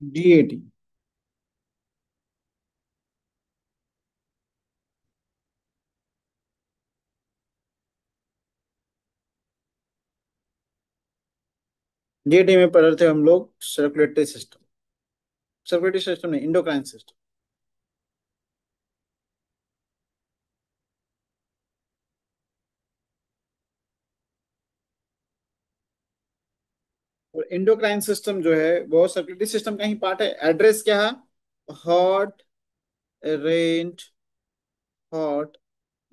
GAT। GAT में पढ़ रहे थे हम लोग सर्कुलेटरी सिस्टम। सर्कुलेटरी सिस्टम नहीं, इंडोक्राइन सिस्टम। और इंडोक्राइन सिस्टम जो है वो सर्कुलेटरी सिस्टम का ही पार्ट है। एड्रेस क्या है? Heart, rent, heart,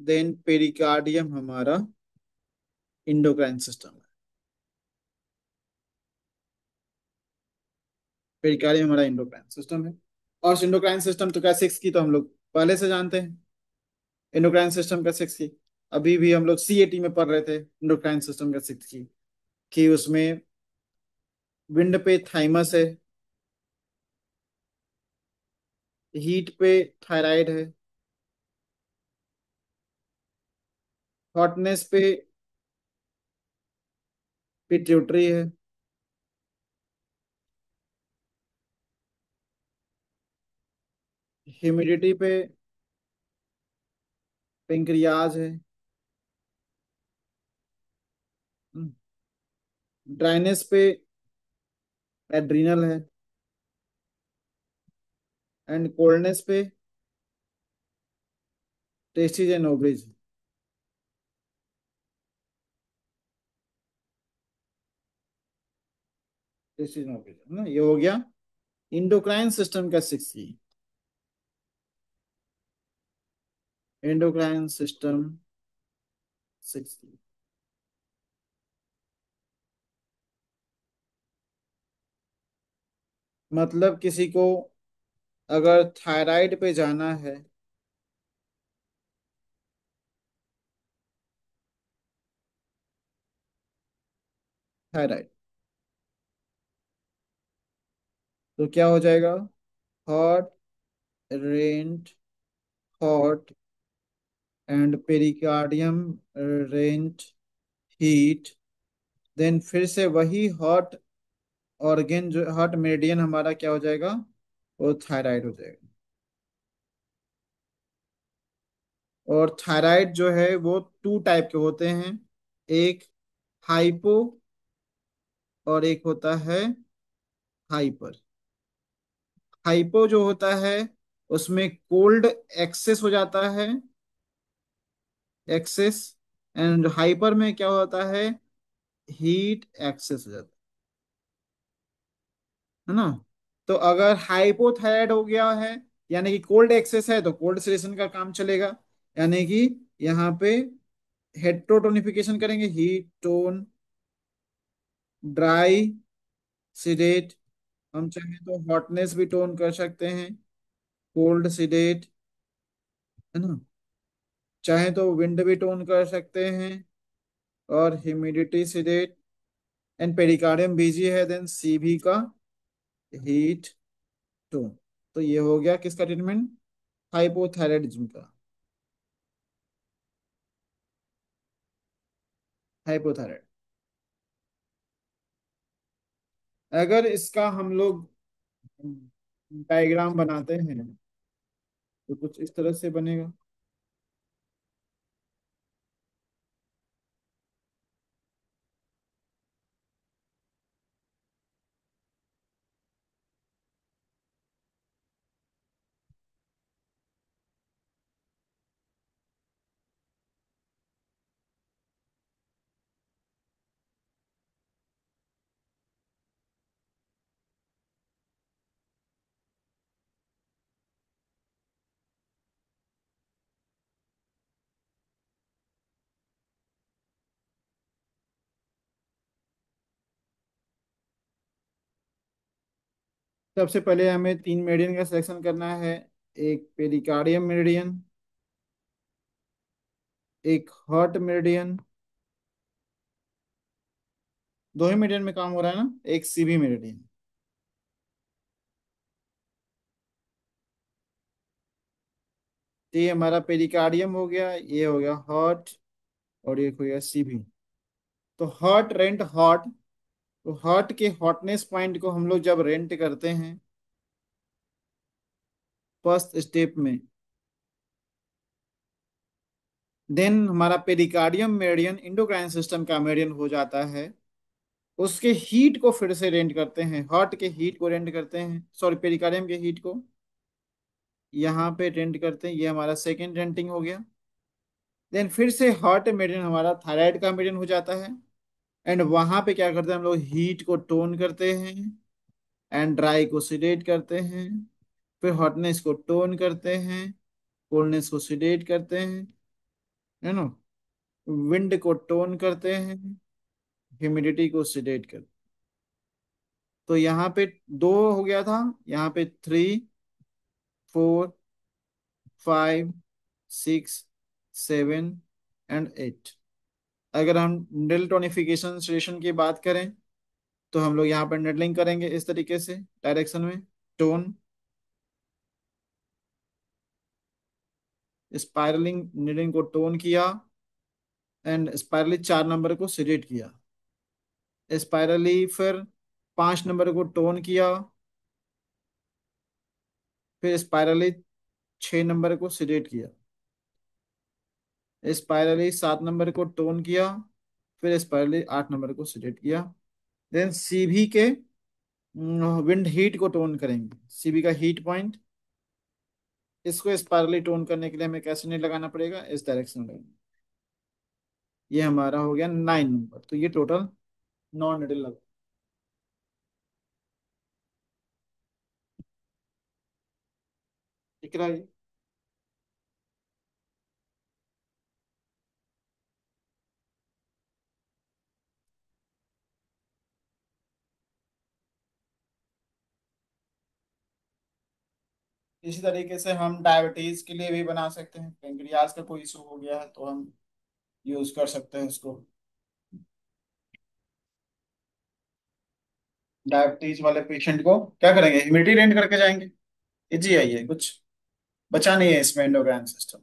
then pericardium हमारा इंडोक्राइन सिस्टम है। पेरिकार्डियम हमारा इंडोक्राइन सिस्टम है। और इंडोक्राइन सिस्टम तो क्या सिक्स की तो हम लोग पहले से जानते हैं। इंडोक्राइन सिस्टम का सिक्स की अभी भी हम लोग CAT में पढ़ रहे थे। इंडोक्राइन सिस्टम का सिक्स की कि उसमें विंड पे थाइमस है, हीट पे थायराइड है, हॉटनेस पे पिट्यूटरी है, ह्यूमिडिटी पे पेंक्रियाज है, ड्राइनेस पे एड्रिनल है, एंड कोल्डनेस पे testis and ovaries. Testis and ovaries है ना, ये हो गया इंडोक्राइन सिस्टम का सिक्स की। एंडोक्राइन सिस्टम सिक्स की मतलब किसी को अगर थायराइड पे जाना है, थायराइड, तो क्या हो जाएगा? Heart, rent, heart and pericardium, rent, heat, then फिर से वही हॉट ऑर्गेन जो हॉट मेरिडियन हमारा क्या हो जाएगा? वो थायराइड हो जाएगा। और थायराइड जो है वो टू टाइप के होते हैं। एक हाइपो और एक होता है हाइपर। हाइपो जो होता है उसमें कोल्ड एक्सेस हो जाता है, एक्सेस। एंड हाइपर में क्या होता है? हीट एक्सेस हो जाता है ना। तो अगर हाइपोथायराइड हो गया है यानी कि कोल्ड एक्सेस है तो कोल्ड सेलेशन का काम चलेगा। यानी कि यहाँ पे हेट्रोटोनिफिकेशन करेंगे, हीट टोन, ड्राई, सिडेट। हम चाहें तो हॉटनेस भी टोन कर सकते हैं, कोल्ड सिडेट, है ना। चाहे तो विंड भी टोन कर सकते हैं और ह्यूमिडिटी सिडेट। एंड पेरिकार्डियम बीजी है, देन CB का हीट टोन। तो ये हो गया किसका ट्रीटमेंट? हाइपोथायराइडिज्म का। हाइपोथायराइड। अगर इसका हम लोग डायग्राम बनाते हैं तो कुछ इस तरह से बनेगा। सबसे पहले हमें तीन मेरिडियन का सिलेक्शन करना है। एक पेरिकार्डियम मेरिडियन, एक हॉट मेरिडियन, दो ही मेरिडियन में काम हो रहा है ना, एक CB मेरिडियन। तो ये हमारा पेरिकार्डियम हो गया, ये हो गया हॉट, और ये हो गया CB। तो हॉट, रेंट, हॉट। तो हॉट के हॉटनेस पॉइंट को हम लोग जब रेंट करते हैं फर्स्ट स्टेप में। देन हमारा पेरिकार्डियम मेरिडियन इंडोक्राइन सिस्टम का मेरिडियन हो जाता है। उसके हीट को फिर से रेंट करते हैं, हार्ट के हीट को रेंट करते हैं, सॉरी पेरिकार्डियम के हीट को यहाँ पे रेंट करते हैं। ये हमारा सेकेंड रेंटिंग हो गया। देन फिर से हार्ट मेरिडियन हमारा थायराइड का मेरिडियन हो जाता है। एंड वहां पे क्या करते हैं हम लोग, हीट को टोन करते हैं एंड ड्राई को सिडेट करते हैं। फिर हॉटनेस को टोन करते हैं, कोल्डनेस को सिडेट करते हैं, है ना, विंड को टोन करते हैं, ह्यूमिडिटी को सिडेट करते हैं। तो यहाँ पे दो हो गया था, यहाँ पे 3, 4, 5, 6, 7 एंड 8। अगर हम निडल टोनिफिकेशन स्टेशन की बात करें तो हम लोग यहाँ पर निडलिंग करेंगे इस तरीके से डायरेक्शन में, टोन, स्पाइरलिंग निडलिंग को टोन किया एंड स्पाइरली 4 नंबर को सिलेक्ट किया, स्पाइरली फिर 5 नंबर को टोन किया, फिर स्पाइरली 6 नंबर को सिलेक्ट किया, स्पाइरली 7 नंबर को टोन किया, फिर स्पाइरली 8 नंबर को सिलेक्ट किया। देन सीबी के विंड हीट को टोन करेंगे, सीबी का हीट पॉइंट, इसको स्पाइरली टोन करने के लिए हमें कैसे नहीं लगाना पड़ेगा, इस डायरेक्शन में लगाना। ये हमारा हो गया 9 नंबर, तो ये टोटल 9 निडल लगा। ठीक रहा ये। इसी तरीके से हम डायबिटीज के लिए भी बना सकते हैं, पेंक्रियाज का कोई इशू हो गया है तो हम यूज कर सकते हैं इसको। डायबिटीज वाले पेशेंट को क्या करेंगे, इम्यूनिटी रेंट करके जाएंगे। इजी है ये, कुछ बचा नहीं है इसमें एंडोक्राइन सिस्टम।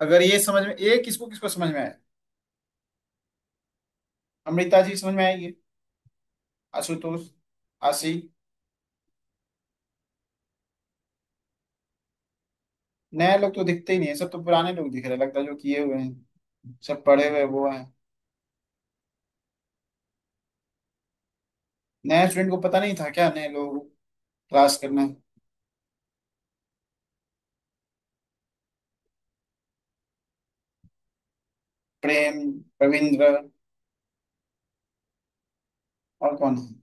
अगर ये समझ में, ये किसको किसको समझ में आया, अमृता जी समझ में आएगी, आशुतोष, आशी, नए लोग तो दिखते ही नहीं है, सब तो पुराने लोग दिख रहे, लगता है जो किए हुए हैं, सब पढ़े हुए वो हैं। नए स्टूडेंट को पता नहीं था क्या, नए लोग क्लास करना है। प्रेम, रविंद्र, और कौन है।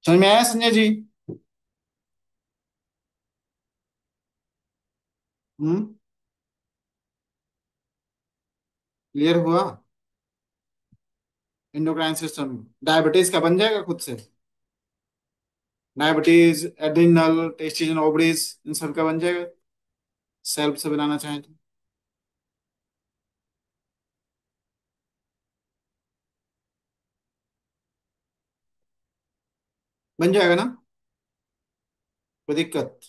समझ में आया संजय जी। हम्म, क्लियर हुआ। इंडोक्राइन सिस्टम डायबिटीज का बन जाएगा खुद से, डायबिटीज, एड्रिनल, टेस्टिस, ओवरीज, इन सब का बन जाएगा, सेल्फ से बनाना चाहें तो। बन जाएगा ना, कोई दिक्कत।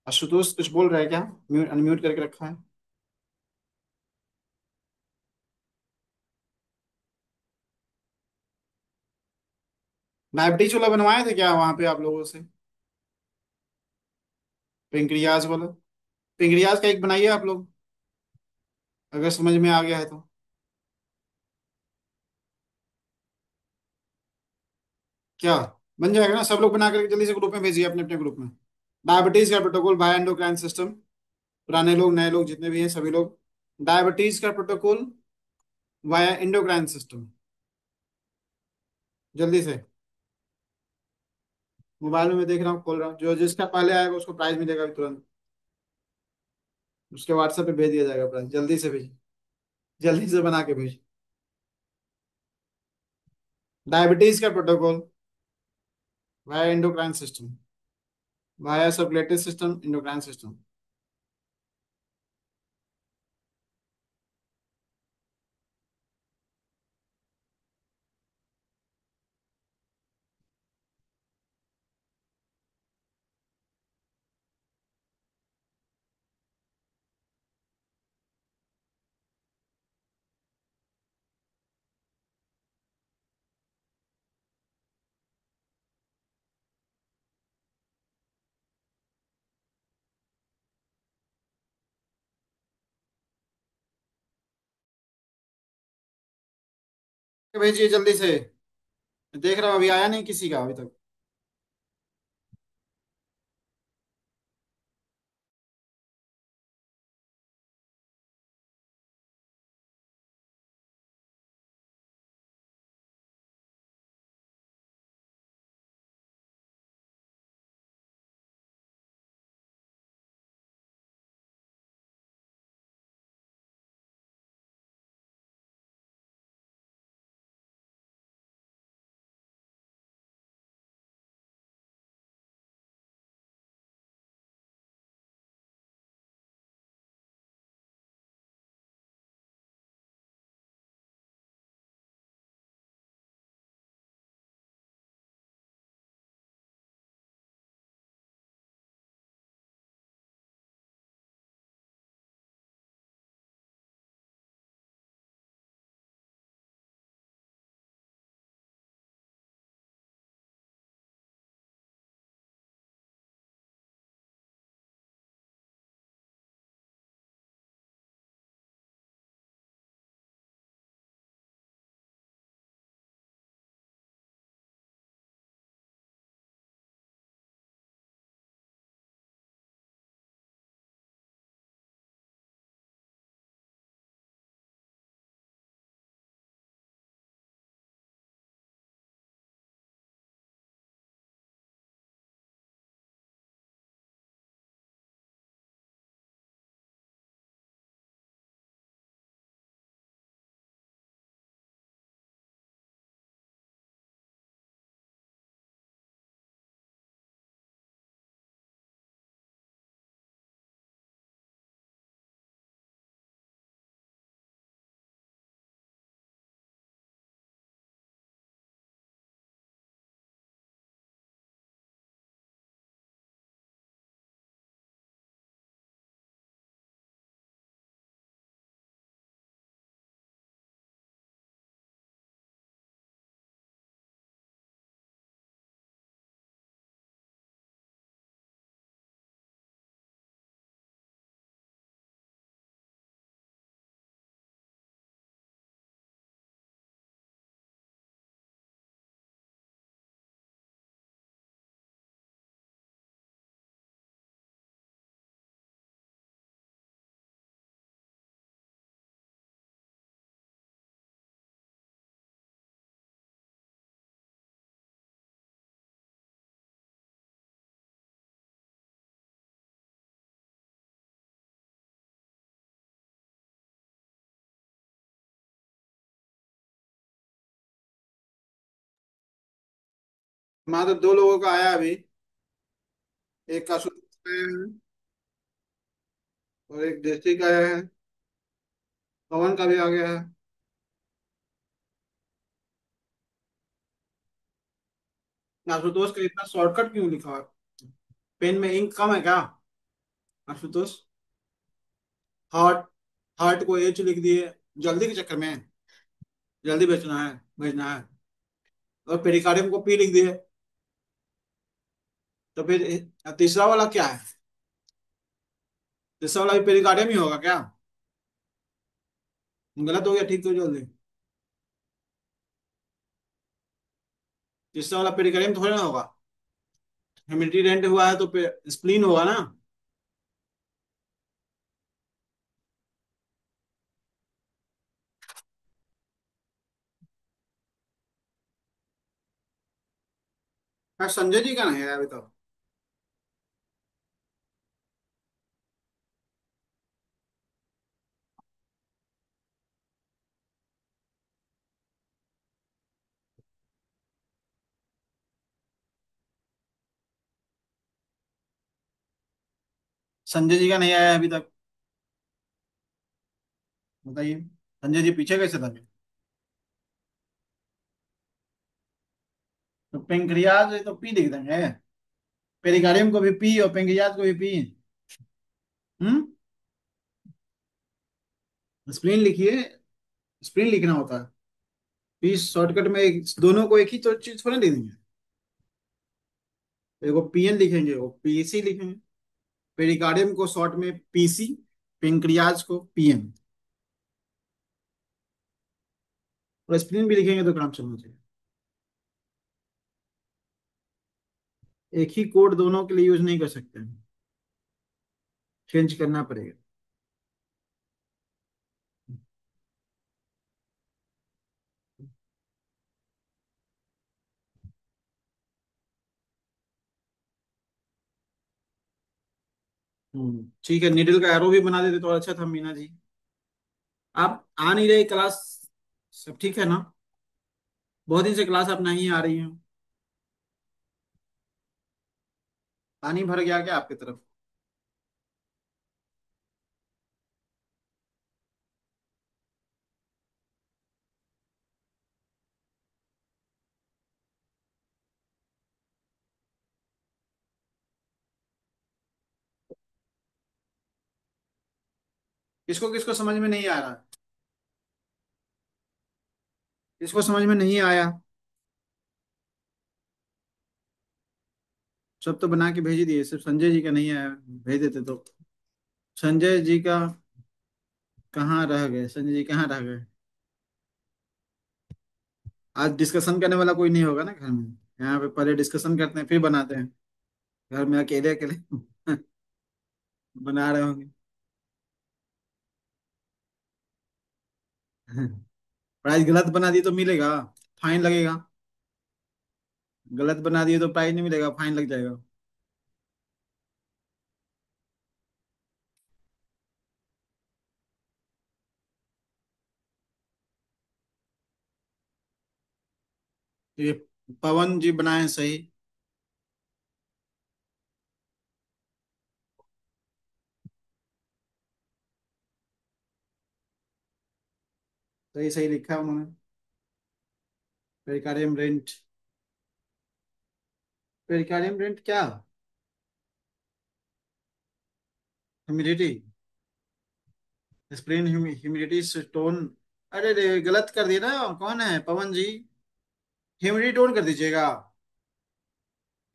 आशुतोष कुछ बोल रहा है क्या, म्यूट अनम्यूट करके रखा है। डायबिटीज वाला बनवाए थे क्या वहां पे आप लोगों से, पेंक्रियाज वाला। पेंक्रियाज का एक बनाइए आप लोग, अगर समझ में आ गया है तो। क्या, बन जाएगा ना, सब लोग बना करके जल्दी से ग्रुप में भेजिए, अपने अपने ग्रुप में। डायबिटीज का प्रोटोकॉल बाय एंडोक्राइन सिस्टम, पुराने लोग नए लोग जितने भी हैं सभी लोग, डायबिटीज का प्रोटोकॉल वाया एंडोक्राइन सिस्टम, जल्दी से। मोबाइल में मैं देख रहा हूँ, खोल रहा हूँ, जो जिसका पहले आएगा उसको प्राइज मिलेगा अभी तुरंत, उसके व्हाट्सएप पे भेज दिया जाएगा प्राइज, जल्दी से भेज, जल्दी से बना के भेज। डायबिटीज का protocol via endocrine system, via circulatory system, endocrine system. भेजिए जल्दी से। देख रहा हूँ अभी आया नहीं किसी का अभी तक। हमारा तो दो लोगों का आया अभी। एक का आशुतोष का आया है और एक जयश्री का आया है। पवन का भी आ गया है। आशुतोष का इतना शॉर्टकट क्यों लिखा है? पेन में इंक कम है क्या आशुतोष? हार्ट, हार्ट को एच लिख दिए जल्दी के चक्कर में। जल्दी बेचना है, भेजना है। और पेरिकार्डियम को पी लिख दिए। तो फिर तीसरा वाला क्या है? तीसरा वाला भी पेरिकार्डियम ही होगा क्या? गलत हो गया, ठीक तो जल्दी। तीसरा वाला पेरिकार्डियम थोड़ा ना होगा। ह्यूमिडिटी रेंट हुआ है तो स्प्लीन होगा ना। हाँ, संजय जी का नहीं है अभी तो। संजय जी का नहीं आया अभी तक। बताइए, संजय जी पीछे कैसे था? तो पेंक्रियाज तो पी लिख देंगे। पेरिकार्डियम को भी पी और पेंक्रियाज को भी पी। हम्म। स्प्लीन लिखिए। स्प्लीन लिखना होता है। पी शॉर्टकट में दोनों को एक ही तो चीज थोड़ा लिख देंगे। एगो पीएन लिखेंगे, वो पीसी लिखेंगे। पेरिकार्डियम को शॉर्ट में पीसी, पेंक्रियाज को पीएम। और स्प्लीन भी लिखेंगे तो काम चलना चाहिए। एक ही कोड दोनों के लिए यूज नहीं कर सकते हैं, चेंज करना पड़ेगा। ठीक है, नीडल का एरो भी बना देते तो अच्छा था मीना जी। आप आ नहीं रहे क्लास, सब ठीक है ना? बहुत दिन से क्लास आप नहीं आ रही हैं। पानी भर गया क्या आपकी तरफ? किसको किसको समझ में नहीं आ रहा? किसको समझ में नहीं आया? सब तो बना के भेज ही दिए, सिर्फ संजय जी का नहीं आया, भेज देते तो। संजय जी का कहाँ रह गए? संजय जी कहाँ रह गए? आज डिस्कशन करने वाला कोई नहीं होगा ना घर में? यहाँ पे पहले डिस्कशन करते हैं फिर बनाते हैं। घर में अकेले अकेले बना रहे होंगे। प्राइस गलत बना दिए तो मिलेगा, फाइन लगेगा। गलत बना दिए तो प्राइस नहीं मिलेगा, फाइन लग जाएगा। तो ये पवन जी बनाए हैं सही। सही सही लिखा है उन्होंने। Pericardium rent. पेरिकार्डियम रेंट क्या? Humidity, sprain humidity stone. अरे रे, गलत कर दिया ना। कौन है पवन जी? ह्यूमिडिटी टोन कर दीजिएगा।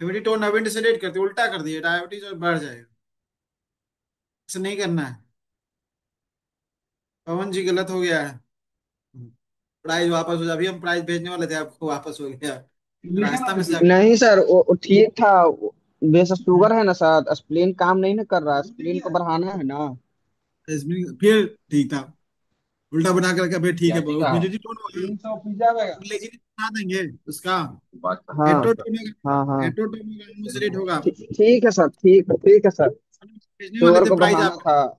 ह्यूमिडिटी टोन अविंड से रेट करते उल्टा कर दिए, डायबिटीज और बढ़ जाएगा। ऐसे नहीं करना है। पवन जी गलत हो गया है। प्राइस वापस हो जाए, अभी हम प्राइस भेजने वाले थे आपको, वापस हो गया रास्ता में से नहीं सर, वो ठीक था वैसे शुगर है ना सर, स्प्लीन काम नहीं ना कर रहा, स्प्लीन को बढ़ाना है ना। इसमें फिर ठीक था, उल्टा बना कर रखा, फिर ठीक है, क्या ठीक है। ह्यूमिडिटी टोन होगा। 300 पिज्जा देगा। लेकिन बना देंगे उसका। हाँ एट्रोटोन हाँ हाँ। एट्रोटोन से रेट होगा। ठीक है सर, ठीक है सर। भेजने वाले शुगर थे को प्राइस बढ़ाना आप, था।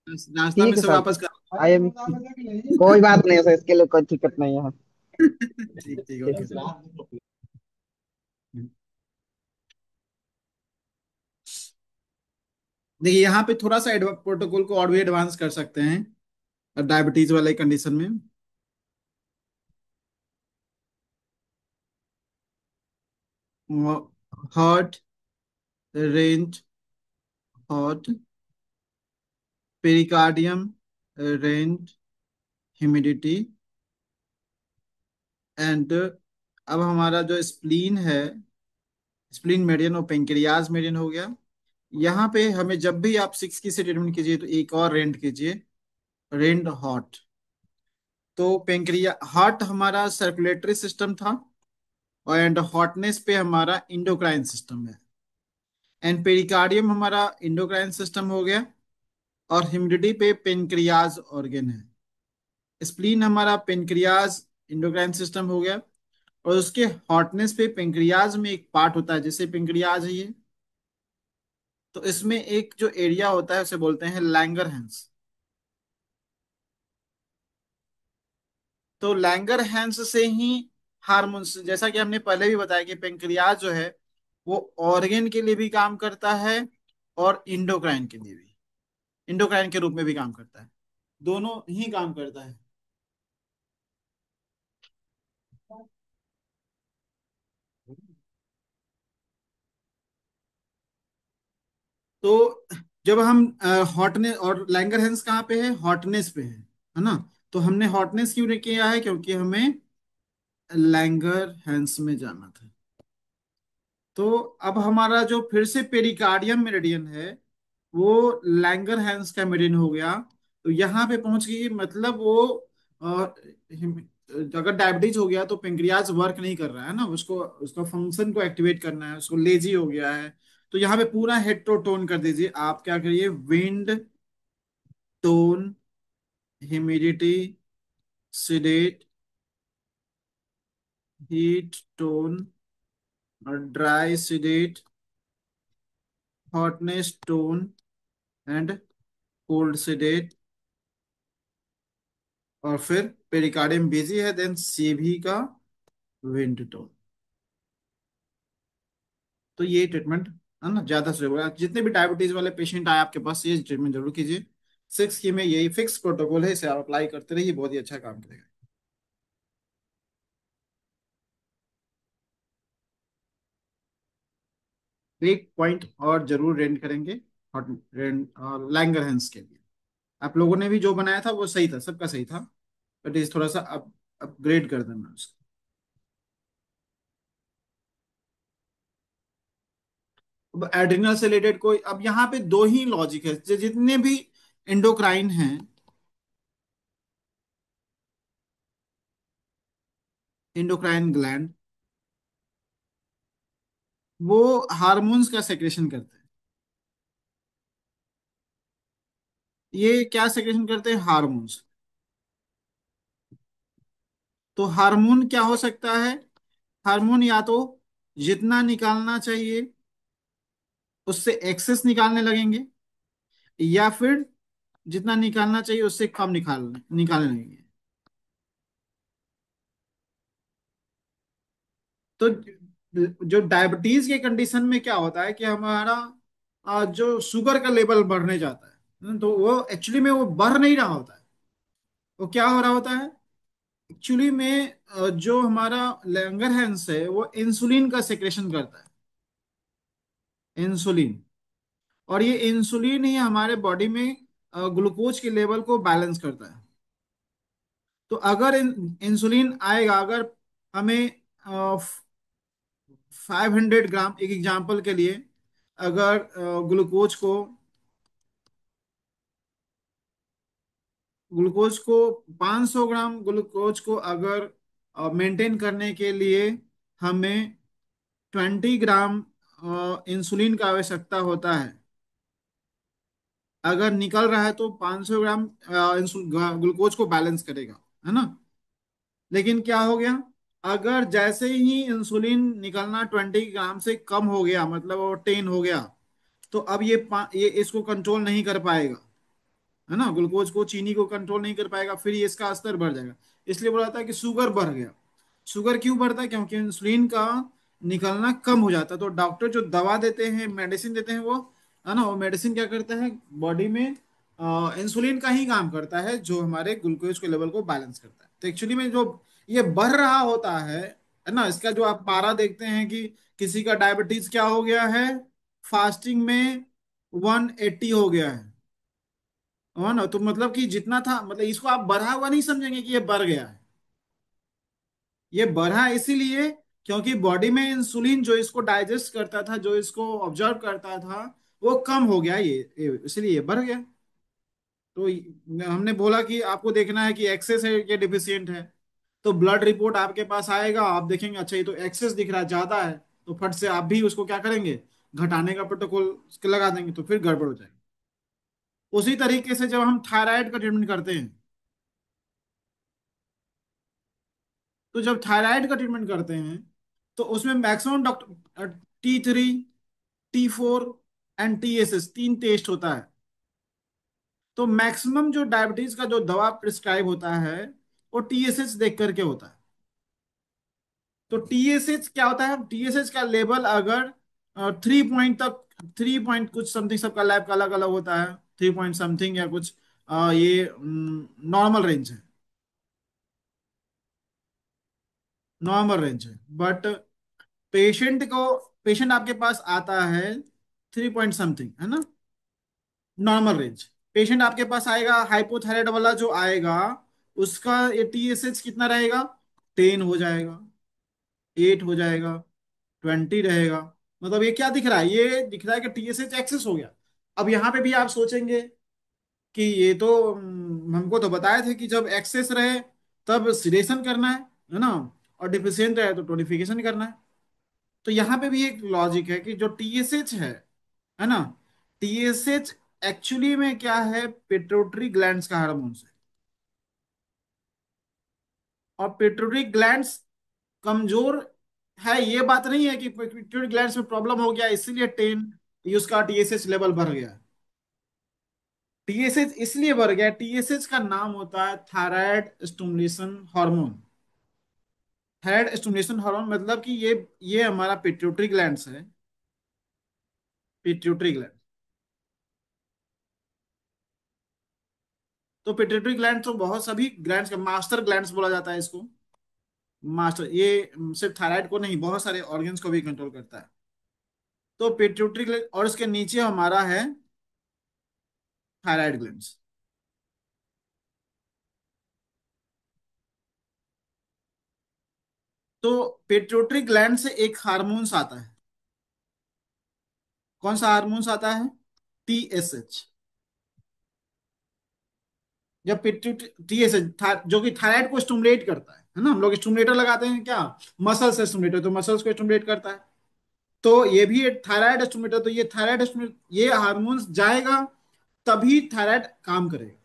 रास्ता में ठीक है से सर। वापस कर। आई एम, कोई बात नहीं है सर, इसके लिए कोई दिक्कत नहीं है। ठीक ठीक, ठीक ओके सर। है। देखिए यहाँ पे थोड़ा सा प्रोटोकॉल को और भी एडवांस कर सकते हैं डायबिटीज वाले कंडीशन में। Heart range, heart pericardium range humidity and, अब हमारा जो स्प्लीन है, स्प्लीन मेडियन और पेंक्रियाज मेडियन हो गया। यहाँ पे हमें जब भी आप सिक्स की से डिटरमिन कीजिए तो एक और रेंट कीजिए, रेंड हॉट। तो पेंक्रिया हार्ट हमारा सर्कुलेटरी सिस्टम था, और एंड हॉटनेस पे हमारा इंडोक्राइन सिस्टम है। एंड पेरिकार्डियम हमारा इंडोक्राइन सिस्टम हो गया, और ह्यूमिडिटी पे पेनक्रियाज ऑर्गन है। स्प्लीन हमारा पेनक्रियाज इंडोक्राइन सिस्टम हो गया, और उसके हॉटनेस पे पेंक्रियाज में एक पार्ट होता है, जैसे पेंक्रियाज है ये, तो इसमें एक जो एरिया होता है उसे बोलते हैं लैंगरहैंस। तो लैंगरहैंस से ही हार्मोन्स, जैसा कि हमने पहले भी बताया कि पेंक्रियाज जो है वो ऑर्गन के लिए भी काम करता है, और इंडोक्राइन के लिए भी, इंडोक्राइन के रूप में भी काम करता है, दोनों ही काम करता है। तो जब हम हॉटनेस, और लैंगरहैंस कहाँ पे है? हॉटनेस पे है ना? तो हमने हॉटनेस क्यों किया है? क्योंकि हमें लैंगरहैंस में जाना था। तो अब हमारा जो फिर से पेरिकार्डियम मेरिडियन है वो लैंगरहैंस का मेरिडियन हो गया। तो यहाँ पे पहुंच गई, मतलब वो अगर डायबिटीज हो गया तो पेंक्रियाज वर्क नहीं कर रहा है ना, उसको उसका फंक्शन को एक्टिवेट करना है, उसको लेजी हो गया है। तो यहाँ पे पूरा हेड टू टोन कर दीजिए। आप क्या करिए, wind, tone, humidity, sedate, heat, tone, और dry, sedate, hotness, tone, and cold, sedate, और फिर पेरिकार्डियम बिजी है, देन सीवी का विंड टोन। तो ये ट्रीटमेंट है ना ज्यादा से होगा। जितने भी डायबिटीज वाले पेशेंट आए आपके पास, ये ट्रीटमेंट जरूर कीजिए। 6 की में यही फिक्स प्रोटोकॉल है, इसे आप अप्लाई करते रहिए, बहुत ही अच्छा काम करेगा। एक पॉइंट और जरूर रेंट करेंगे, हॉट रेंट और लैंगरहैंस के लिए। आप लोगों ने भी जो बनाया था वो सही था, सबका सही था, बट इस थोड़ा सा अपग्रेड कर देना उसको। अब एड्रिनल से रिलेटेड कोई, अब यहाँ पे दो ही लॉजिक है, जितने भी एंडोक्राइन हैं, एंडोक्राइन ग्लैंड, वो हार्मोन्स का सेक्रेशन करते हैं। ये क्या सेक्रेशन करते हैं? हार्मोन्स। तो हार्मोन क्या हो सकता है? हार्मोन या तो जितना निकालना चाहिए उससे एक्सेस निकालने लगेंगे, या फिर जितना निकालना चाहिए उससे कम निकालने लगेंगे। तो जो डायबिटीज के कंडीशन में क्या होता है कि हमारा जो शुगर का लेवल बढ़ने जाता है, तो वो एक्चुअली में वो बढ़ नहीं रहा होता है। वो क्या हो रहा होता है एक्चुअली में, जो हमारा लैंगरहैंस है वो इंसुलिन का सेक्रेशन करता है, इंसुलिन। और ये इंसुलिन ही हमारे बॉडी में ग्लूकोज के लेवल को बैलेंस करता है। तो अगर इंसुलिन आएगा, अगर हमें 500 ग्राम, एक एग्जांपल के लिए, अगर ग्लूकोज को 500 ग्राम ग्लूकोज को अगर मेंटेन करने के लिए हमें 20 ग्राम इंसुलिन का आवश्यकता होता है। अगर निकल रहा है तो 500 ग्राम ग्लूकोज को बैलेंस करेगा, है ना। लेकिन क्या हो गया, अगर जैसे ही इंसुलिन निकलना 20 ग्राम से कम हो गया, मतलब वो 10 हो गया, तो अब ये इसको कंट्रोल नहीं कर पाएगा, है ना, ग्लूकोज को, चीनी को कंट्रोल नहीं कर पाएगा, फिर ये इसका स्तर बढ़ जाएगा। इसलिए बोला जाता है कि शुगर बढ़ गया। शुगर क्यों बढ़ता है? क्योंकि इंसुलिन का निकलना कम हो जाता है। तो डॉक्टर जो दवा देते हैं, मेडिसिन देते हैं, वो, है ना, वो मेडिसिन क्या करता है, बॉडी में इंसुलिन का ही काम करता है, जो हमारे ग्लूकोज के लेवल को बैलेंस करता है। तो एक्चुअली में जो ये बढ़ रहा होता है ना, इसका जो आप पारा देखते हैं कि किसी का डायबिटीज क्या हो गया है, फास्टिंग में 180 हो गया है ना। तो मतलब कि जितना था, मतलब इसको आप बढ़ा हुआ नहीं समझेंगे कि ये बढ़ गया है। ये बढ़ा इसीलिए क्योंकि बॉडी में इंसुलिन जो इसको डाइजेस्ट करता था, जो इसको ऑब्जर्व करता था, वो कम हो गया, इसलिए ये बढ़ गया। तो हमने बोला कि आपको देखना है कि एक्सेस है या डिफिशियंट है। तो ब्लड रिपोर्ट आपके पास आएगा, आप देखेंगे अच्छा ये तो एक्सेस दिख रहा है, ज्यादा है, तो फट से आप भी उसको क्या करेंगे, घटाने का प्रोटोकॉल लगा देंगे, तो फिर गड़बड़ हो जाएगी। उसी तरीके से जब हम थायराइड का ट्रीटमेंट करते हैं, तो जब थायराइड का ट्रीटमेंट करते हैं तो उसमें maximum doctor T3, T4 and TSH, 3 test होता है। तो मैक्सिमम जो डायबिटीज का जो दवा प्रिस्क्राइब होता है वो TSH देख करके होता है। तो TSH क्या होता है, TSH का लेवल अगर 3 पॉइंट तक, 3 पॉइंट कुछ समथिंग, सबका लैब का अलग अलग होता है, 3 पॉइंट समथिंग या कुछ, ये नॉर्मल रेंज है, नॉर्मल रेंज है। बट पेशेंट आपके पास आता है 3 पॉइंट समथिंग, है ना, नॉर्मल रेंज। पेशेंट आपके पास आएगा हाइपोथायराइड वाला जो आएगा, उसका ये TSH कितना रहेगा, 10 हो जाएगा, 8 हो जाएगा, 20 रहेगा। मतलब ये क्या दिख रहा है, ये दिख रहा है कि TSH एक्सेस हो गया। अब यहाँ पे भी आप सोचेंगे कि ये तो हमको तो बताए थे कि जब एक्सेस रहे तब सिडेशन करना है ना। और डिफिशियंट है तो टोनिफिकेशन करना है। तो यहाँ पे भी एक लॉजिक है कि जो टीएसएच है ना, टीएसएच एक्चुअली में क्या है, पिट्यूटरी ग्लैंड्स का हार्मोन्स है। और पिट्यूटरी ग्लैंड्स कमजोर है, ये बात नहीं है कि पिट्यूटरी ग्लैंड्स में प्रॉब्लम हो गया इसीलिए टेन उसका टीएसएच लेवल बढ़ गया। टीएसएच इसलिए बढ़ गया, टीएसएच का नाम होता है thyroid stimulation hormone. Thyroid stimulation hormone मतलब कि ये हमारा पिट्यूटरी ग्लैंड्स है, पिट्यूटरी ग्लैंड। तो पिट्यूटरी ग्लैंड तो बहुत सभी ग्लैंड्स का मास्टर ग्लैंड्स बोला जाता है इसको। मास्टर ये सिर्फ थायराइड को नहीं, बहुत सारे ऑर्गन्स को भी कंट्रोल करता है। तो पिट्यूटरी ग्लैंड और इसके नीचे हमारा है थायराइड ग्लैंड्स। तो पिट्यूटरी ग्लैंड से एक हार्मोन्स आता है। कौन सा हार्मोन्स आता है? टीएसएच। जब पिट्यूटरी टीएसएच जो कि थायराइड को स्टिमुलेट करता है ना, हम लोग स्टिमुलेटर लगाते हैं क्या, मसल से स्टिमुलेटर, तो मसल्स को स्टिमुलेट करता है। तो ये भी एक थायराइड स्टिमुलेटर, तो ये थायराइड स्टिमुलेट, ये हार्मोन्स जाएगा तभी थायराइड काम करेगा,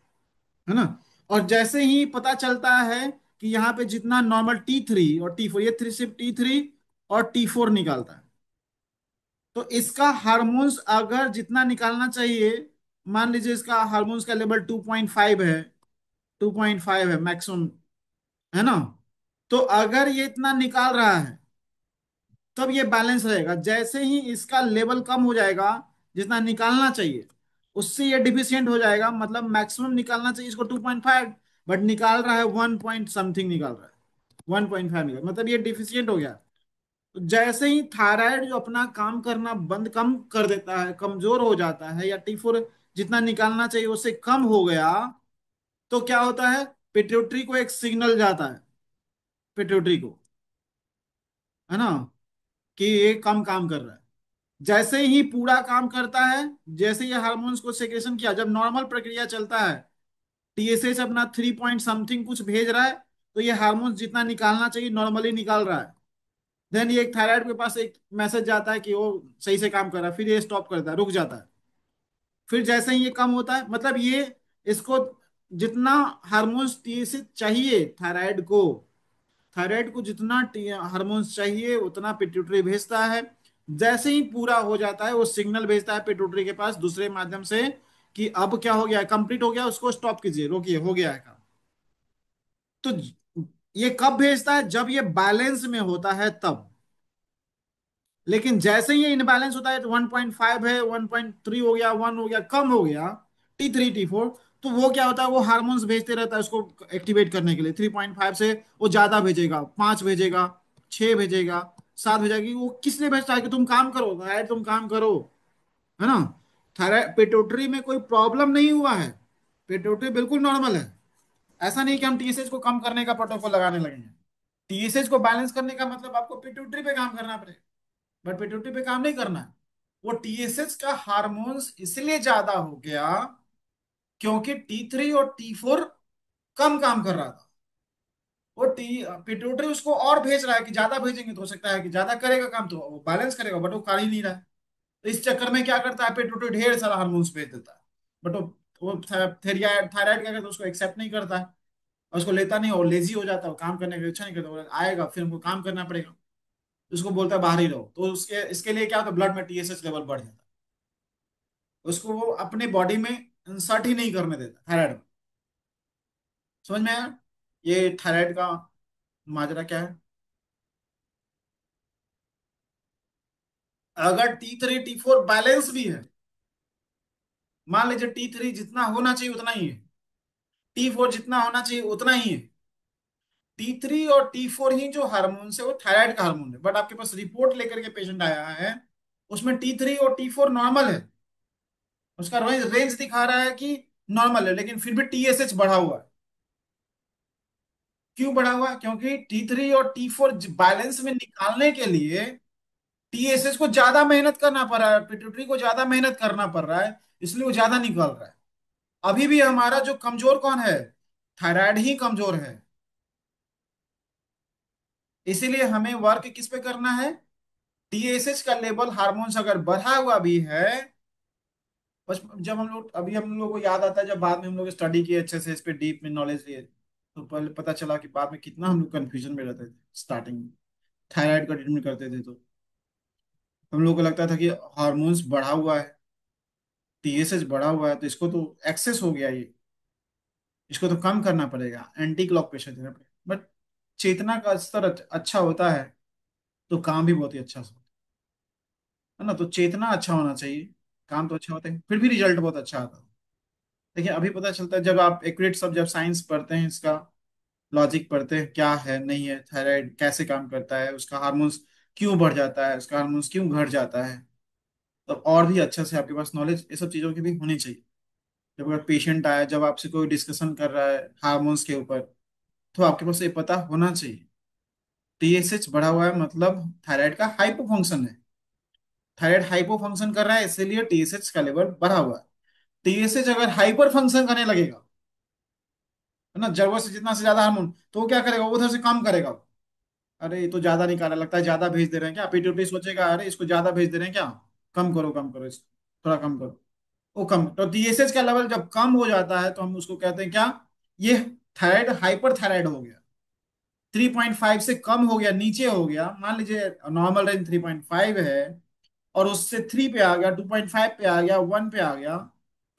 है ना। और जैसे ही पता चलता है कि यहाँ पे जितना नॉर्मल T3 और T4, ये थ्री सिर्फ T3 और T4 निकालता है। तो इसका हार्मोन्स अगर जितना निकालना चाहिए, मान लीजिए इसका हार्मोन्स का लेवल 2.5 है, 2.5 है मैक्सिमम, है ना। तो अगर ये इतना निकाल रहा है तब ये बैलेंस रहेगा। जैसे ही इसका लेवल कम हो जाएगा, जितना निकालना चाहिए उससे ये डिफिशियंट हो जाएगा, मतलब मैक्सिमम निकालना चाहिए इसको 2.5, बट निकाल रहा है 1 पॉइंट समथिंग निकाल रहा है, 1.5 निकाल, मतलब ये डिफिशियंट हो गया। तो जैसे ही थायराइड जो अपना काम करना बंद कम कर देता है, कमजोर हो जाता है, या T4 जितना निकालना चाहिए उससे कम हो गया, तो क्या होता है, पिट्यूटरी को एक सिग्नल जाता है, पिट्यूटरी को, है ना, कि ये कम काम कर रहा है। जैसे ही पूरा काम करता है, जैसे ये हार्मोन्स को सेक्रेशन किया, जब नॉर्मल प्रक्रिया चलता है, टीएसएच अपना 3 पॉइंट समथिंग कुछ भेज रहा है, तो ये हार्मोन्स जितना निकालना चाहिए नॉर्मली निकाल रहा है। देन ये एक थायराइड के पास एक मैसेज जाता है कि वो सही से काम कर रहा है, फिर ये स्टॉप करता है, रुक जाता है। फिर जैसे ही ये कम होता है, मतलब ये इसको जितना हार्मोन्स टीएसएच चाहिए थायराइड को जितना हार्मोन्स चाहिए उतना पिट्यूटरी भेजता है। जैसे ही पूरा हो जाता है वो सिग्नल भेजता है पिट्यूटरी के पास दूसरे माध्यम से कि अब क्या हो गया, कंप्लीट हो गया, उसको स्टॉप कीजिए, रोकिए, हो गया है काम। तो ये कब भेजता है? जब ये बैलेंस में होता है तब। लेकिन जैसे ही ये इनबैलेंस होता है तो 1.5 है, 1.3 हो गया, 1 हो गया, कम हो गया, T3 T4, तो वो क्या होता है, वो हार्मोन्स भेजते रहता है उसको एक्टिवेट करने के लिए। 3.5 से वो ज्यादा भेजेगा, 5 भेजेगा, 6 भेजेगा, 7 भेजेगा। वो किस लिए भेजता है? कि तुम काम करो थायराइड, तुम काम करो, है ना। थायराइड पिट्यूटरी में कोई प्रॉब्लम नहीं हुआ है, पिट्यूटरी बिल्कुल नॉर्मल है। ऐसा नहीं कि हम टीएसएच को कम करने का प्रोटोकॉल लगाने लगे हैं। टीएसएच को बैलेंस करने का मतलब आपको पिट्यूटरी पे काम करना पड़ेगा, बट पिट्यूटरी पे काम नहीं करना है। वो टीएसएच का हार्मोन्स इसलिए ज्यादा हो गया क्योंकि T3 और T4 कम काम कर रहा था। वो टी पिट्यूटरी उसको और भेज रहा है कि ज्यादा भेजेंगे तो हो सकता है कि ज्यादा करेगा काम, तो वो बैलेंस करेगा, बट वो कर ही नहीं रहा है। तो इस चक्कर में क्या करता है, पिट्यूटरी ढेर सारा हार्मोन्स भेज देता है, बट वो थायराइड क्या करता है, उसको एक्सेप्ट नहीं करता है, और उसको लेता नहीं, और लेजी हो जाता है, वो काम करने की इच्छा नहीं करता, वो आएगा फिर हमको काम करना पड़ेगा, उसको बोलता है बाहर ही रहो। तो उसके इसके लिए क्या होता है, ब्लड में टीएसएच लेवल बढ़ जाता है, उसको वो अपने बॉडी में इंसर्ट ही नहीं करने देता थायराइड में। समझ में आया ये थायराइड का माजरा क्या है? अगर T3 T4 बैलेंस भी है, मान लीजिए T3 जितना होना चाहिए उतना ही है, T4 जितना होना चाहिए उतना ही है, T3 और T4 ही जो हार्मोन है वो थायराइड का हार्मोन है, बट आपके पास रिपोर्ट लेकर के पेशेंट आया है, उसमें T3 और T4 नॉर्मल है, उसका रेंज रेंज दिखा रहा है कि नॉर्मल है, लेकिन फिर भी टीएसएच बढ़ा हुआ है। क्यों बढ़ा हुआ है? क्योंकि T3 और T4 बैलेंस में निकालने के लिए टीएसएच को ज्यादा मेहनत करना पड़ रहा है, पिट्यूटरी को ज्यादा मेहनत करना पड़ रहा है, इसलिए वो ज्यादा निकाल रहा है। अभी भी हमारा जो कमजोर कौन है, थायराइड ही कमजोर है। इसीलिए हमें वर्क किस पे करना है? टीएसएच का लेवल हार्मोन्स अगर बढ़ा हुआ भी है, बस जब हम लोग, अभी हम लोग को याद आता है जब बाद में हम लोग स्टडी किए अच्छे से, इस पे डीप में नॉलेज लिए, तो पहले पता चला कि बाद में कितना हम लोग कंफ्यूजन में रहते थे स्टार्टिंग में, थायराइड का ट्रीटमेंट करते थे तो हम लोग को लगता था कि हार्मोन्स बढ़ा हुआ है, टीएसएच बढ़ा हुआ है, तो इसको तो एक्सेस हो गया ये, इसको तो कम करना पड़ेगा, एंटी क्लॉक प्रेशर देना पड़ेगा। बट चेतना का स्तर अच्छा होता है तो काम भी बहुत ही अच्छा होता है ना। तो चेतना अच्छा होना चाहिए, काम तो अच्छा होता है, फिर भी रिजल्ट बहुत अच्छा आता है। देखिए अभी पता चलता है जब आप एक्यूरेट सब, जब साइंस पढ़ते हैं, इसका लॉजिक पढ़ते हैं, क्या है नहीं है, थायराइड कैसे काम करता है, उसका हार्मोन्स क्यों बढ़ जाता है, उसका हार्मोन्स क्यों घट जाता है, तो और भी अच्छा से आपके पास नॉलेज ये सब चीजों की भी होनी चाहिए। जब अगर पेशेंट आया, जब आपसे कोई डिस्कशन कर रहा है हार्मोन्स के ऊपर, तो आपके पास ये पता होना चाहिए टीएसएच बढ़ा हुआ है मतलब थायराइड का हाइपो फंक्शन है, थायराइड हाइपो फंक्शन कर रहा है इसीलिए टीएसएच का लेवल बढ़ा हुआ है। टीएसएच अगर हाइपर फंक्शन करने लगेगा, है ना, जरूरत से जितना से ज्यादा हार्मोन, तो वो क्या करेगा, वो उधर से कम करेगा। अरे ये तो ज्यादा निकाला, लगता है ज्यादा भेज दे रहे हैं क्या, पीटीओटी सोचेगा अरे इसको ज्यादा भेज दे रहे हैं क्या, कम करो कम करो इसको, थोड़ा कम करो, वो कम। तो टीएसएच का लेवल जब कम हो जाता है तो हम उसको कहते हैं क्या, ये थायराइड हाइपर थायराइड हो गया। 3.5 से कम हो गया, नीचे हो गया, मान लीजिए नॉर्मल रेंज 3.5 है, और उससे 3 पे आ गया, 2.5 पे आ गया, 1 पे आ गया,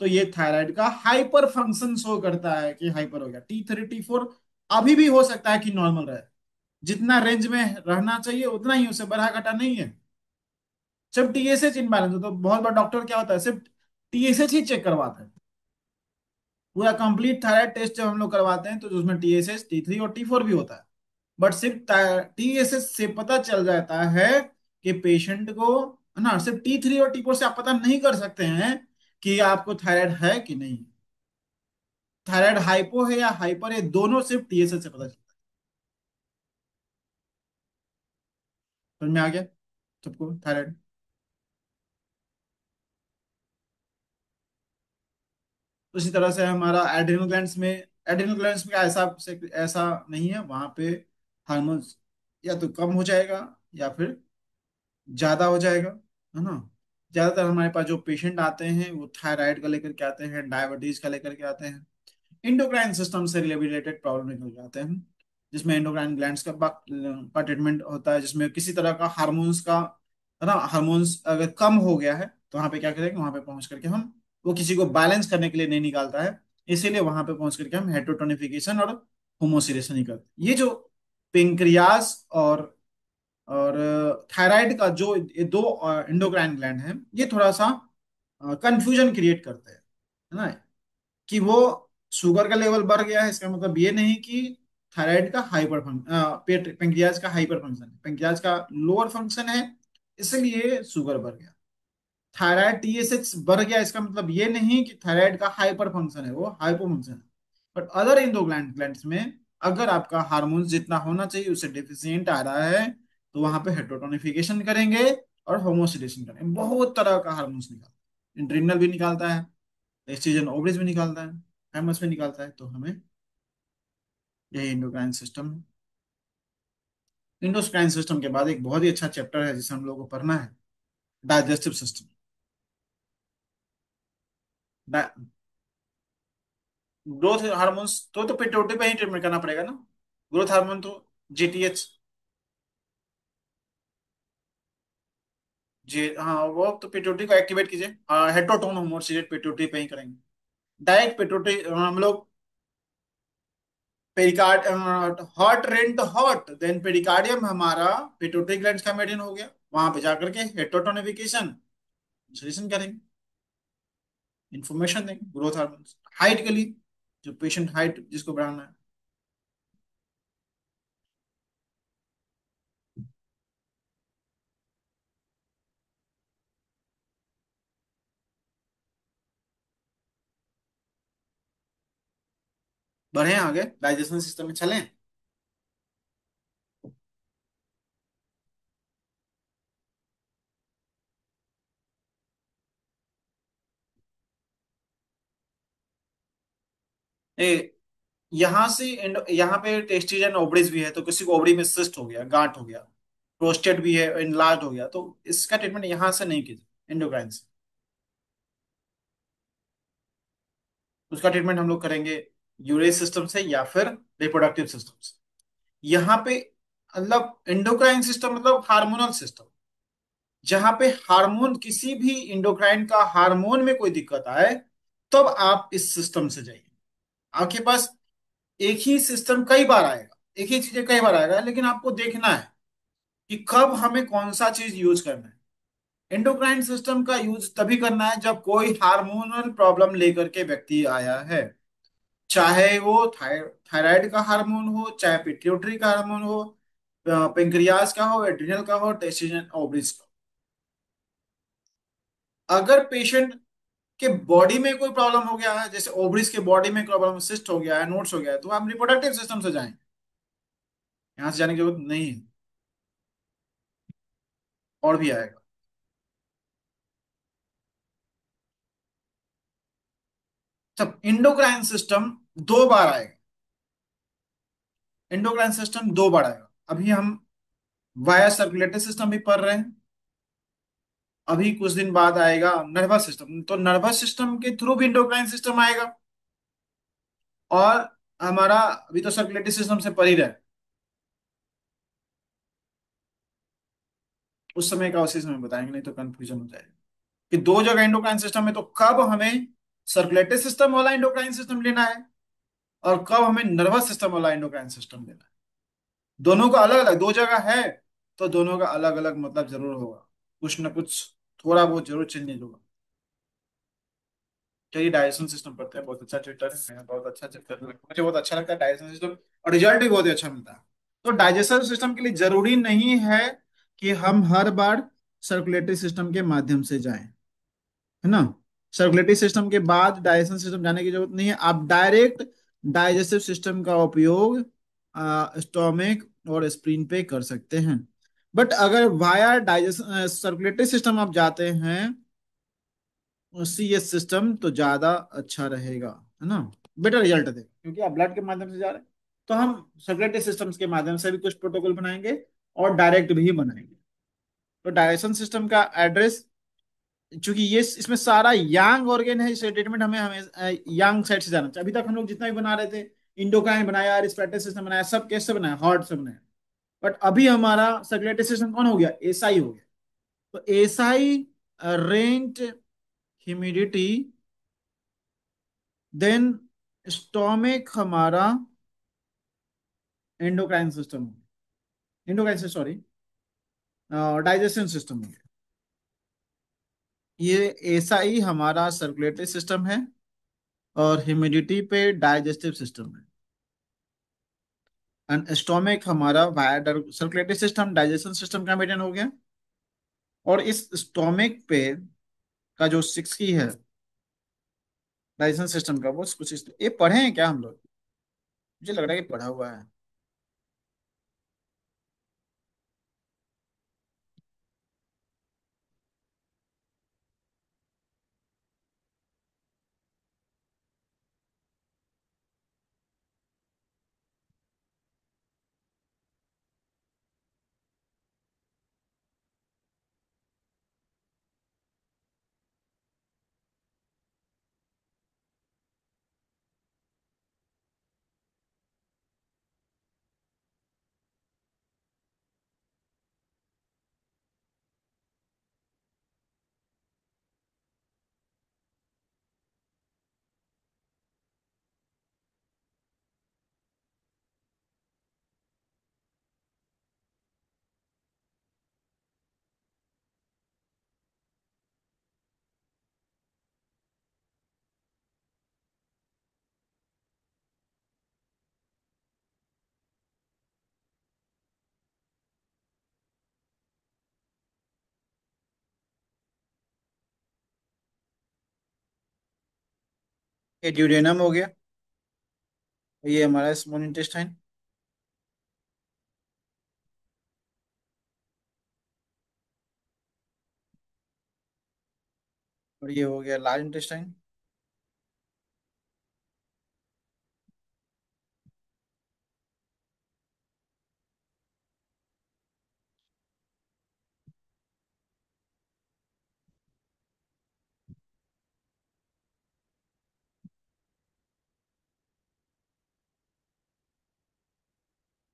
तो ये थायराइड का हाइपर फंक्शन शो करता है कि हाइपर हो गया। T3 T4 अभी भी हो सकता है कि नॉर्मल रहे, जितना रेंज में रहना चाहिए उतना ही, उससे बढ़ा घटा नहीं है। जब टीएसएच इनबैलेंस हो तो बहुत बार डॉक्टर क्या होता है, सिर्फ टीएसएच ही चेक करवाता है। पूरा कंप्लीट थायराइड टेस्ट जब हम लोग करवाते हैं तो उसमें टीएसएच T3 और T4 भी होता है, बट सिर्फ टीएसएच से पता चल जाता है कि पेशेंट को, है ना, सिर्फ T3 और T4 से आप पता नहीं कर सकते हैं कि आपको थायराइड है कि नहीं, थायराइड हाइपो है या हाइपर है, दोनों सिर्फ टीएसएच से पता चलता है। समझ में आ गया सबको थायराइड? उसी तरह से हमारा एड्रिनल ग्लैंड्स में, एड्रिनल ग्लैंड्स में ऐसा ऐसा नहीं है, वहां पे हार्मोन्स या तो कम हो जाएगा या फिर ज्यादा हो जाएगा, है ना। ज्यादातर हमारे पास जो पेशेंट आते हैं वो थायराइड का लेकर के आते हैं, डायबिटीज का लेकर के आते हैं, इंडोक्राइन सिस्टम से रिलेटेड प्रॉब्लम निकल जाते हैं, जिसमें एंडोक्राइन ग्लैंड्स का ट्रीटमेंट होता है, जिसमें किसी तरह का हार्मोन्स का, है ना, हार्मोन्स अगर कम हो गया है तो वहां पे क्या करेंगे, वहां पे पहुंच करके हम, वो किसी को बैलेंस करने के लिए नहीं निकालता है, इसीलिए वहां पे पहुंच करके हम हेटरोटोनिफिकेशन और होमोसिरेशन ही करते हैं। ये जो पेंक्रियास और थायराइड का जो ये दो एंडोक्राइन ग्लैंड हैं, ये थोड़ा सा कंफ्यूजन क्रिएट करते हैं, है ना, कि वो शुगर का लेवल बढ़ गया है इसका मतलब ये नहीं कि थायराइड का हाइपर फंक्शन, पेट पेंक्रियाज का हाइपर फंक्शन है, पेंक्रियाज का लोअर फंक्शन है, इसलिए शुगर बढ़ गया। थायराइड टीएसएच बढ़ गया इसका मतलब ये नहीं कि थायराइड का हाइपर फंक्शन है, वो हाइपो फंक्शन है। बट अदर इंदो ग्लैंड्स में अगर आपका हार्मोन जितना होना चाहिए उससे डिफिशियंट आ रहा है, तो वहां पे हेटरोटोनिफिकेशन करेंगे और होमोसिडेशन करेंगे, बहुत तरह का हार्मोन्स निकालता है, इंड्रिनल भी निकालता है, एस्ट्रोजन ओवरीज भी निकालता है, थाइमस भी निकालता है, तो हमें यही इंडोक्राइन सिस्टम है। इंडोक्राइन सिस्टम के बाद एक बहुत ही अच्छा चैप्टर है जिसे हम लोग को पढ़ना है, डाइजेस्टिव सिस्टम। ग्रोथ हार्मोन्स तो पिट्यूटरी पे ही ट्रीटमेंट करना पड़ेगा ना, ग्रोथ हार्मोन तो जीटीएच, जी हाँ, वो तो पिट्यूटरी को एक्टिवेट कीजिए, हेटेरोटोन होमोसिडेट पिट्यूटरी पे ही करेंगे, डायरेक्ट पिट्यूटरी हम लोग, pericard, heart rent heart then pericardium हमारा पिट्यूटरी ग्लैंड का मेडिन हो गया, वहां पे जाकर के हेटेरोटोनिफिकेशन सॉल्यूशन करेंगे, इंफॉर्मेशन देंगे ग्रोथ हार्मोन्स हाइट के लिए, जो पेशेंट हाइट जिसको बढ़ाना है। बढ़े आगे डाइजेशन सिस्टम में चलें। ए यहाँ से यहाँ पे टेस्टिज एंड ओवरीज भी है, तो किसी को ओवरी में सिस्ट हो गया, गांठ हो गया, प्रोस्टेट भी है, इनलार्ज हो गया, तो इसका ट्रीटमेंट यहाँ से नहीं कीजिए एंडोक्राइन से। उसका ट्रीटमेंट हम लोग करेंगे यूरेज सिस्टम से या फिर रिप्रोडक्टिव सिस्टम से। यहाँ पे मतलब एंडोक्राइन सिस्टम मतलब हार्मोनल सिस्टम, जहां पे हार्मोन, किसी भी इंडोक्राइन का हार्मोन में कोई दिक्कत आए, तब आप इस सिस्टम से जाइए। आपके पास एक ही सिस्टम कई बार आएगा, एक ही चीजें कई बार आएगा, लेकिन आपको देखना है कि कब हमें कौन सा चीज यूज करना है। एंडोक्राइन सिस्टम का यूज तभी करना है जब कोई हार्मोनल प्रॉब्लम लेकर के व्यक्ति आया है, चाहे वो थायराइड का हार्मोन हो, चाहे पिट्यूटरी का हार्मोन हो, पेंक्रियाज का हो, एड्रिनल का हो, टेस्टिस ओवरीज का। अगर पेशेंट के बॉडी में कोई प्रॉब्लम हो गया है, जैसे ओवरीज के बॉडी में प्रॉब्लम, सिस्ट हो गया है, नोट्स हो गया है, तो आप रिप्रोडक्टिव सिस्टम से जाएं। यहां से जाने की जरूरत नहीं है, और भी आएगा। सब इंडोक्राइन सिस्टम दो बार आएगा, इंडोक्राइन सिस्टम दो बार आएगा। अभी हम वाया सर्कुलेटरी सिस्टम भी पढ़ रहे हैं, अभी कुछ दिन बाद आएगा नर्वस सिस्टम, तो नर्वस सिस्टम के थ्रू भी इंडोक्राइन सिस्टम आएगा। और हमारा अभी तो सर्कुलेटरी सिस्टम से पढ़ ही रहे, उस समय का उसी समय बताएंगे, नहीं तो कंफ्यूजन हो जाएगा कि दो जगह इंडोक्राइन सिस्टम है, तो कब हमें सर्कुलेटरी सिस्टम वाला इंडोक्राइन सिस्टम लेना है और कब हमें नर्वस सिस्टम वाला इंडोक्राइन सिस्टम लेना है। दोनों का अलग अलग, दो जगह है तो दोनों का अलग अलग मतलब जरूर होगा, कुछ ना कुछ थोड़ा बहुत जरूर चेंज होगा। चलिए डाइजेशन सिस्टम पढ़ते हैं, बहुत अच्छा चैप्टर है, मैं बहुत अच्छा चैप्टर, मुझे बहुत अच्छा लगता है डाइजेशन सिस्टम, और रिजल्ट भी बहुत ही अच्छा मिलता है। तो डाइजेशन सिस्टम के लिए जरूरी नहीं है कि हम हर बार सर्कुलेटरी सिस्टम के माध्यम से जाएं, है ना। सर्कुलेटरी सिस्टम के बाद डाइजेशन सिस्टम जाने की जरूरत नहीं है, आप डायरेक्ट डाइजेस्टिव सिस्टम का उपयोग स्टोमिक और स्प्लीन पे कर सकते हैं। बट अगर वाया डाइजेशन सर्कुलेटरी सिस्टम आप जाते हैं, सीएस सिस्टम, तो ज्यादा अच्छा रहेगा, है ना, बेटर रिजल्ट देगा, क्योंकि आप ब्लड के माध्यम से जा रहे हैं। तो हम सर्कुलेटरी सिस्टम्स के माध्यम से भी कुछ प्रोटोकॉल बनाएंगे और डायरेक्ट भी बनाएंगे। तो डाइजेशन सिस्टम का एड्रेस, चूंकि ये इसमें सारा यांग ऑर्गेन है, इसे ट्रीटमेंट हमें हमें यांग साइड से जाना चाहिए। अभी तक हम लोग जितना भी बना रहे थे, इंडोक्राइन बनाया, रिस्पिरेटरी सिस्टम बनाया, सब कैसे बनाया, हार्ट से बनाया। बट अभी हमारा सर्कुलेटरी सिस्टम कौन हो गया, एसआई हो गया। तो SI rent humidity, then stomach हमारा एंडोक्राइन सिस्टम, एंडोक्राइन से सॉरी, डाइजेशन सिस्टम हो गया। ये एसआई हमारा सर्कुलेटरी सिस्टम है और ह्यूमिडिटी पे डाइजेस्टिव सिस्टम है। एंड स्टोमिक हमारा via circulatory system, digestion system का मेंटेन हो गया। और इस स्टोमिक पे का जो सिक्स की है डाइजेशन सिस्टम का, वो कुछ ये पढ़े हैं क्या हम लोग, मुझे लग रहा है कि पढ़ा हुआ है। ये ड्यूडेनम हो गया, ये हमारा स्मॉल इंटेस्टाइन, और ये हो गया लार्ज इंटेस्टाइन।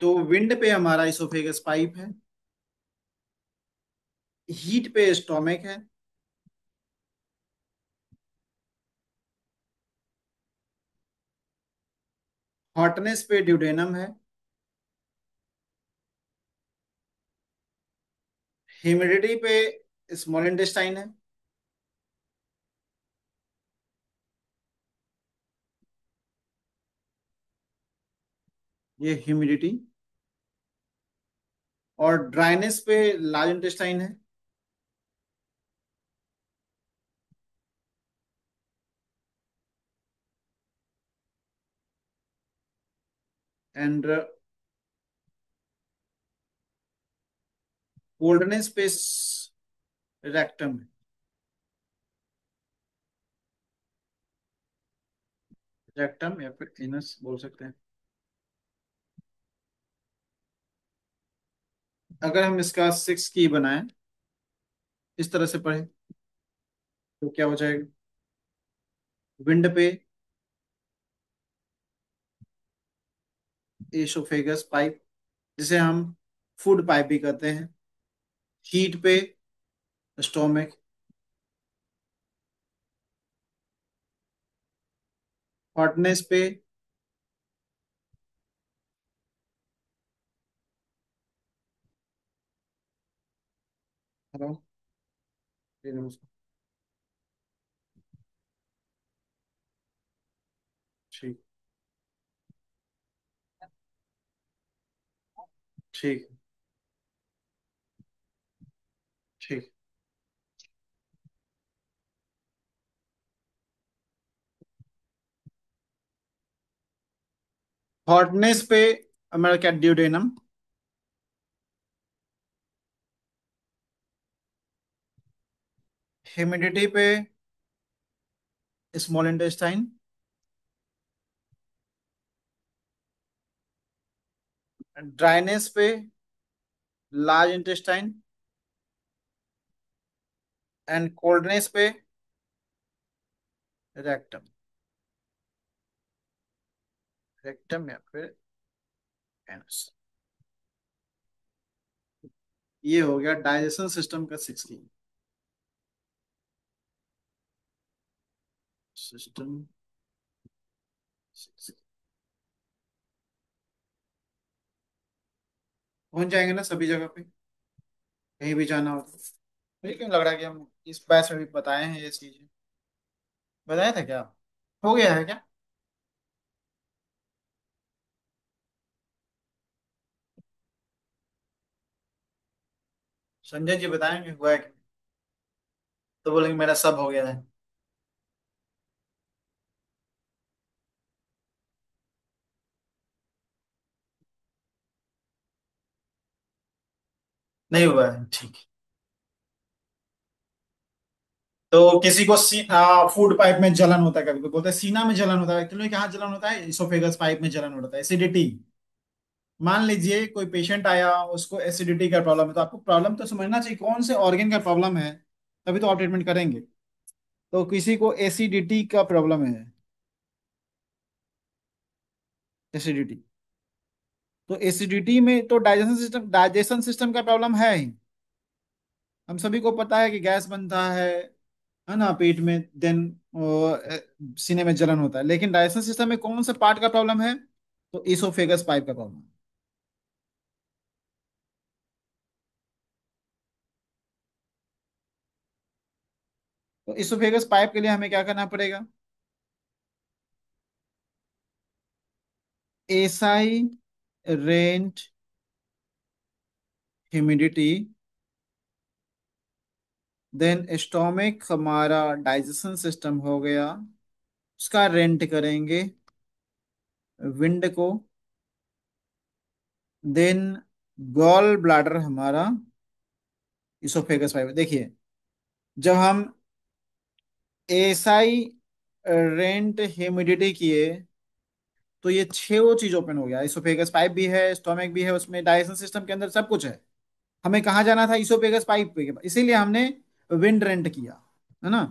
तो विंड पे हमारा इसोफेगस पाइप है, हीट पे स्टोमक है, हॉटनेस पे ड्यूडेनम है, ह्यूमिडिटी पे स्मॉल इंटेस्टाइन है, ये ह्यूमिडिटी, और ड्राइनेस पे लार्ज इंटेस्टाइन है, एंड कोल्डनेस पे रेक्टम है। रेक्टम या फिर एनस बोल सकते हैं। अगर हम इसका 6 की बनाएं, इस तरह से पढ़े, तो क्या हो जाएगा? विंड पे एसोफेगस पाइप, जिसे हम फूड पाइप भी कहते हैं, हीट पे स्टोमक, हॉटनेस पे, हेलो, ठीक, ठीक, ठीक। हॉटनेस पे हमारा क्या, ड्यूडेनम, ह्यूमिडिटी पे स्मॉल इंटेस्टाइन, ड्राइनेस पे लार्ज इंटेस्टाइन, एंड कोल्डनेस पे रेक्टम, रेक्टम या फिर एनस। ये हो गया डाइजेशन सिस्टम का 6 की। सिस्टम 6, पहुंच जाएंगे ना सभी जगह पे, कहीं भी जाना हो तो। मुझे क्यों लग रहा है कि हम इस बैच में भी बताए हैं ये चीजें? बताया था क्या? हो गया है क्या? संजय जी बताएंगे हुआ है कि-, तो बोलेंगे मेरा सब हो गया है। नहीं हुआ है, ठीक है। तो किसी को फूड पाइप में जलन होता है, कभी कोई बोलता है सीना में जलन होता है, एक्चुअली कहाँ जलन होता है? इसोफेगस पाइप में जलन होता है, एसिडिटी। मान लीजिए कोई पेशेंट आया, उसको एसिडिटी का प्रॉब्लम है, तो आपको प्रॉब्लम तो समझना चाहिए कौन से ऑर्गन का प्रॉब्लम है, तभी तो आप ट्रीटमेंट करेंगे। तो किसी को एसिडिटी का प्रॉब्लम है, एसिडिटी, तो एसिडिटी में तो डाइजेशन सिस्टम का प्रॉब्लम है ही। हम सभी को पता है कि गैस बनता है ना पेट में, देन सीने में जलन होता है, लेकिन डाइजेशन सिस्टम में कौन सा पार्ट का प्रॉब्लम है? तो इसोफेगस पाइप का प्रॉब्लम। तो इसोफेगस पाइप के लिए हमें क्या करना पड़ेगा? SI rent humidity, then stomach हमारा डाइजेशन सिस्टम हो गया, उसका रेंट करेंगे विंड को, देन गॉल ब्लाडर हमारा इसोफेगस फाइबर। देखिए, जब हम एसआई रेंट ह्यूमिडिटी किए, तो ये छह वो चीज ओपन हो गया, इसोफेगस पाइप भी है, स्टोमक भी है, उसमें डाइजेशन सिस्टम के अंदर सब कुछ है। हमें कहाँ जाना था? इसोफेगस पाइप पे, इसीलिए हमने विंड रेंट किया, है ना।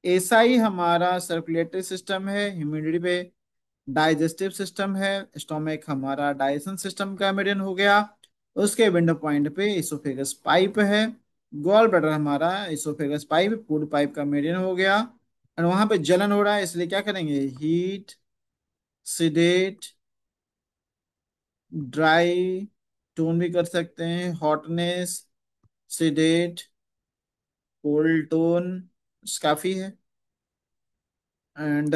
एसआई हमारा सर्कुलेटरी सिस्टम है, ह्यूमिडिटी पे डाइजेस्टिव सिस्टम है, स्टोमिक हमारा डाइजेशन सिस्टम का मीडियन हो गया। उसके विंडो पॉइंट पे इसोफेगस पाइप है। गॉल ब्लैडर हमारा इसोफेगस पाइप फूड पाइप का मीडियन हो गया। और वहां पे जलन हो रहा है, इसलिए क्या करेंगे, हीट, सिडेट, ड्राई टोन भी कर सकते हैं, हॉटनेस, सिडेट, कोल्ड टोन, काफी है। एंड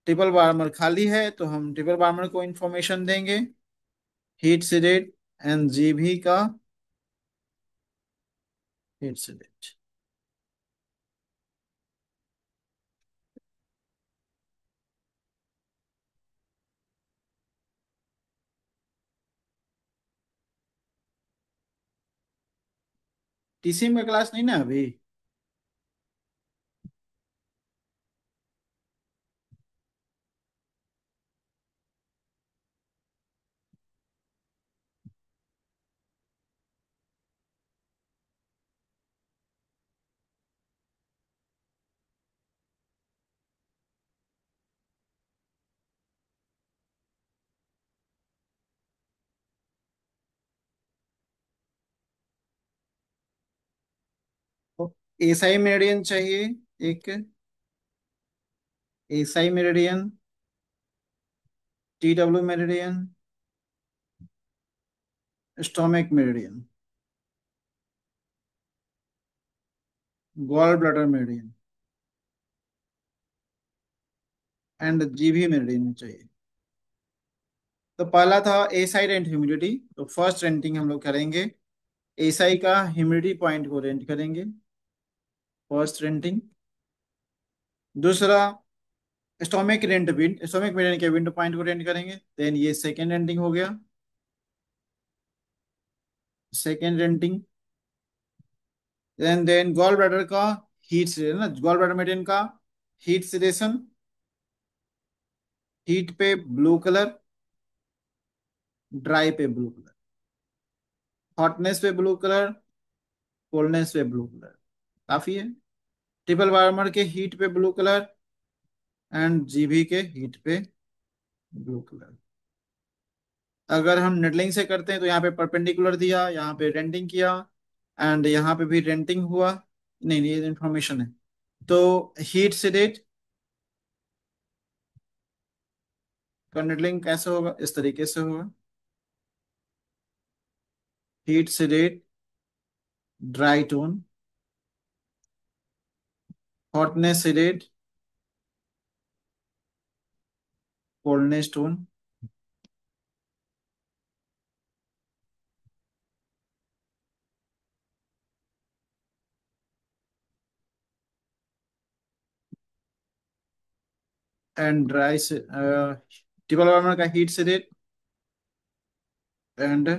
ट्रिपल वार्मर खाली है तो हम ट्रिपल वार्मर को इंफॉर्मेशन देंगे, हीट सिडेट एंड जीभी का हीट सिडेट। टीसी में क्लास नहीं ना अभी। तो एसआई मेरिडियन चाहिए एक, SI meridian, TW meridian, stomach meridian, gall bladder meridian and GB meridian चाहिए। तो पहला था एसाई रेंट ह्यूमिडिटी, तो फर्स्ट रेंटिंग हम लोग करेंगे, एसआई का ह्यूमिडिटी पॉइंट को रेंट करेंगे, फर्स्ट रेंटिंग। दूसरा stomach rent wind, stomach meridian के विंड पॉइंट को रेंट करेंगे, देन ये सेकेंड रेंटिंग हो गया, second renting. Then gall bladder का हीट से ना, गॉल ब्लैडर मेरिडियन का हीट सिलेशन, हीट पे ब्लू कलर, ड्राई पे ब्लू कलर, हॉटनेस पे ब्लू कलर, कोल्डनेस पे ब्लू कलर, काफी है। ट्रिपल वार्मर के हीट पे ब्लू कलर एंड जीभी के हीट पे ब्लू कलर। अगर हम नेडलिंग से करते हैं तो यहाँ पे परपेंडिकुलर दिया, यहाँ पे रेंटिंग किया एंड यहाँ पे भी रेंटिंग हुआ। नहीं नहीं, ये इंफॉर्मेशन है। तो हीट से डेट का नेडलिंग कैसे होगा, इस तरीके से होगा, heat sedate, dry tone, hotness sedate, coldness tone and dry से ट्रिपल वार्मर का heat sedate and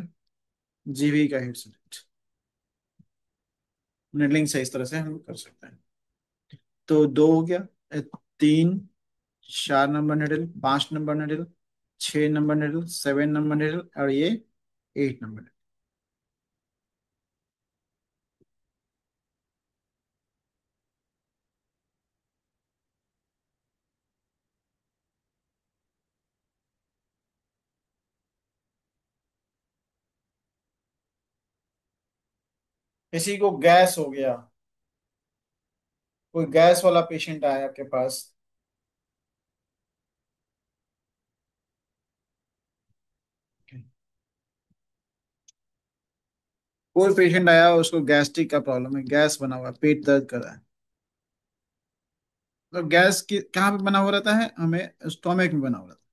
GV का हीट से डेट। नेडलिंग से इस तरह से हम कर सकते हैं। तो दो हो गया, तीन, 4 number needle, 5 number needle, 6 number needle, 7 number needle और ये 8 नंबर। किसी को गैस हो गया, कोई गैस वाला पेशेंट आया आपके पास, कोई पेशेंट आया उसको गैस्ट्रिक का प्रॉब्लम है, गैस बना हुआ है, पेट दर्द कर रहा है। तो गैस की कहाँ पे बना हुआ रहता है, हमें स्टोमक में बना हुआ रहता है।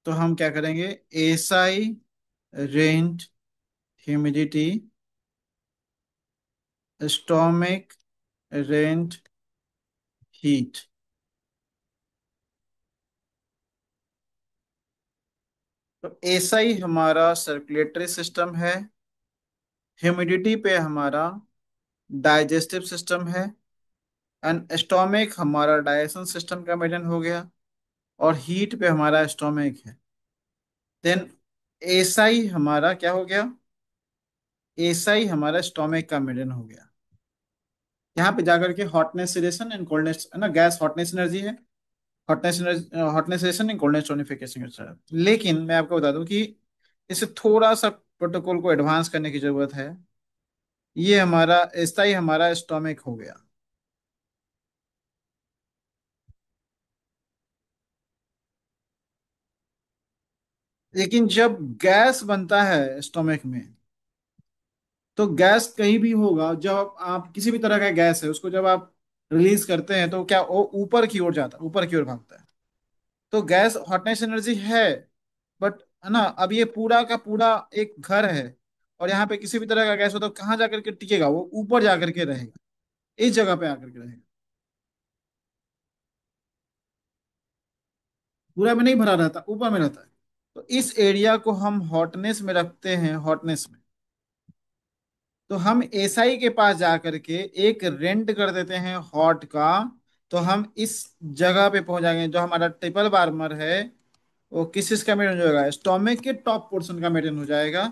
तो हम क्या करेंगे, SI rent humidity, stomach rent heat. तो एसआई हमारा सर्कुलेटरी सिस्टम है, ह्यूमिडिटी पे हमारा डाइजेस्टिव सिस्टम है एंड स्टोमिक हमारा डाइजेशन सिस्टम का मेडियन हो गया, और हीट पे हमारा स्टोमिक है। देन एसआई हमारा क्या हो गया, एसआई हमारा स्टोमिक का मेडियन हो गया। यहाँ पे जाकर के हॉटनेस रिलेशन एंड कोल्डनेस, है ना, गैस हॉटनेस एनर्जी है, hotness hotness relation and coldness tonification. लेकिन मैं आपको बता दूं कि इसे थोड़ा सा प्रोटोकॉल को एडवांस करने की जरूरत है। ये हमारा स्थाई हमारा स्टोमिक हो गया। लेकिन जब गैस बनता है स्टोमिक में, तो गैस कहीं भी होगा, जब आप किसी भी तरह का गैस है उसको जब आप रिलीज करते हैं तो क्या वो ऊपर की ओर जाता है, ऊपर की ओर भागता है। तो गैस हॉटनेस एनर्जी है, बट है ना, अब ये पूरा का पूरा एक घर है, और यहाँ पे किसी भी तरह का गैस हो तो कहाँ जाकर के टिकेगा, वो ऊपर जाकर के रहेगा, इस जगह पे आकर के रहेगा। पूरा में नहीं भरा रहता, ऊपर में रहता है। तो इस एरिया को हम हॉटनेस में रखते हैं, हॉटनेस में। तो हम एसआई के पास जाकर के एक रेंट कर देते हैं हॉट का। तो हम इस जगह पे पहुंच जाएंगे, जो हमारा ट्रिपल बार्मर है वो किस चीज का मेंटेन हो जाएगा, स्टोमिक के टॉप पोर्शन का मेंटेन हो जाएगा।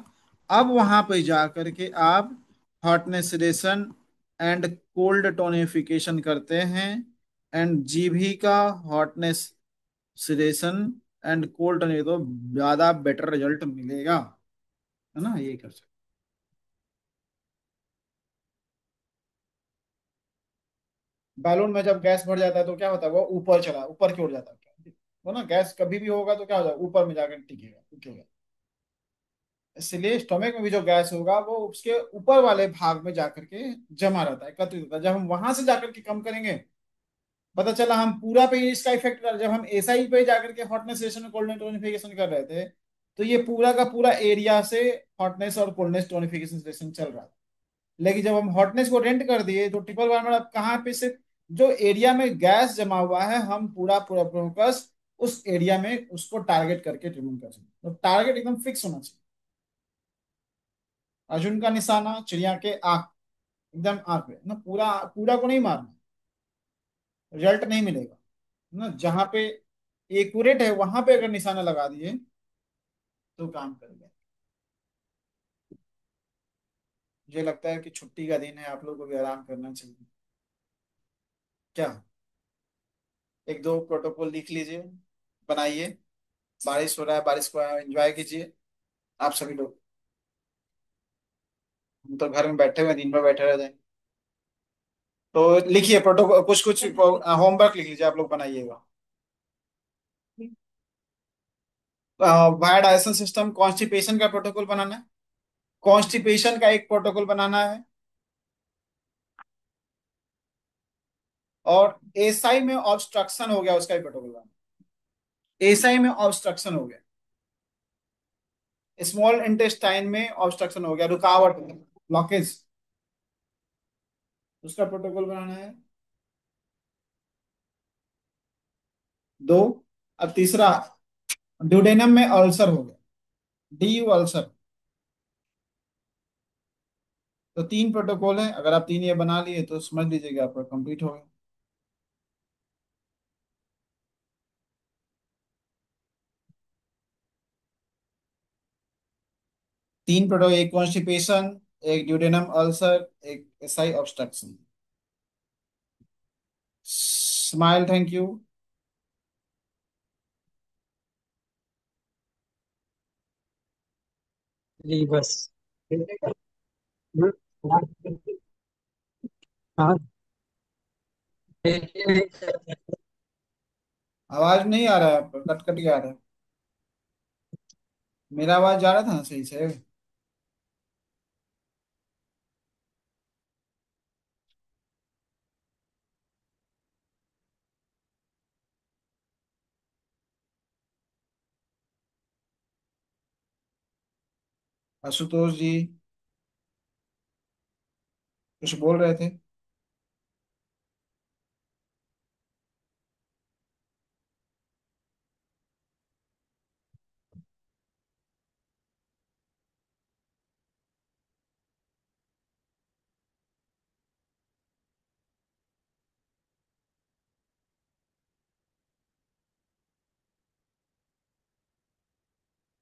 अब वहां पे जाकर के आप hotness ration and cold tonification करते हैं, एंड जीभी का hotness ration and cold tonification तो ज्यादा बेटर रिजल्ट मिलेगा, है ना, ये कर सकते। बैलून में जब गैस भर जाता है तो क्या होता है, वो ऊपर चला, ऊपर की ओर जाता है। वो ना गैस कभी भी होगा तो क्या हो जाएगा, ऊपर में जाकर टिकेगा, टिकेगा। इसलिए स्टोमक में भी जो गैस होगा वो उसके ऊपर वाले भाग में जाकर के जमा रहता है, एकत्रित होता है। जब हम वहां से जाकर के कम करेंगे, पता चला हम पूरा पे इसका इफेक्ट कर, जब हम एसआई पे जाकर के हॉटनेस सेशन और कोल्डनेस टोनिफिकेशन कर रहे थे, तो ये पूरा का पूरा एरिया से हॉटनेस और कोल्डनेस टोनिफिकेशन सेशन चल रहा था। लेकिन जब हम हॉटनेस को रेंट कर दिए तो ट्रिपल वार्मर अब कहाँ पे, सिर्फ जो एरिया में गैस जमा हुआ है हम पूरा पूरा फोकस उस एरिया में उसको टारगेट करके ट्रिमिंग कर सकते, तो टारगेट एकदम फिक्स होना चाहिए। अर्जुन का निशाना चिड़िया के आंख, एकदम आंख पे ना, पूरा पूरा को नहीं मारना, रिजल्ट नहीं मिलेगा। ना जहाँ पे एक्यूरेट है वहां पे अगर निशाना लगा दिए तो काम करेगा। मुझे लगता है कि छुट्टी का दिन है, आप लोगों को भी आराम करना चाहिए। क्या, एक दो प्रोटोकॉल लिख लीजिए, बनाइए। बारिश हो रहा है, बारिश को एंजॉय कीजिए आप सभी लोग। हम तो घर में बैठे हुए हैं, दिन भर बैठे रहते हैं। तो लिखिए प्रोटोकॉल, कुछ कुछ होमवर्क लिख लीजिए, आप लोग बनाइएगा। वाया डाइजेशन सिस्टम, कॉन्स्टिपेशन का प्रोटोकॉल बनाना है, कॉन्स्टिपेशन का एक प्रोटोकॉल बनाना है। और एसआई में ऑब्स्ट्रक्शन हो गया, उसका भी प्रोटोकॉल बनाना है। एसआई में ऑब्स्ट्रक्शन हो गया, स्मॉल इंटेस्टाइन में ऑब्स्ट्रक्शन हो गया, रुकावट, ब्लॉकेज, उसका प्रोटोकॉल बनाना है। दो। अब तीसरा, ड्यूडेनम में अल्सर हो गया, डी अल्सर। तो तीन प्रोटोकॉल है, अगर आप तीन ये बना लिए तो समझ लीजिएगा आपका कंप्लीट हो गया। तीन प्रोटोकॉल, एक कॉन्स्टिपेशन, एक ड्यूडेनम अल्सर, एक SI obstruction. Smile, thank you. जी बस। हाँ। आवाज नहीं आ रहा है आपका, कट कट के आ रहा है। मेरा आवाज जा रहा था ना सही से। आशुतोष जी कुछ बोल रहे थे।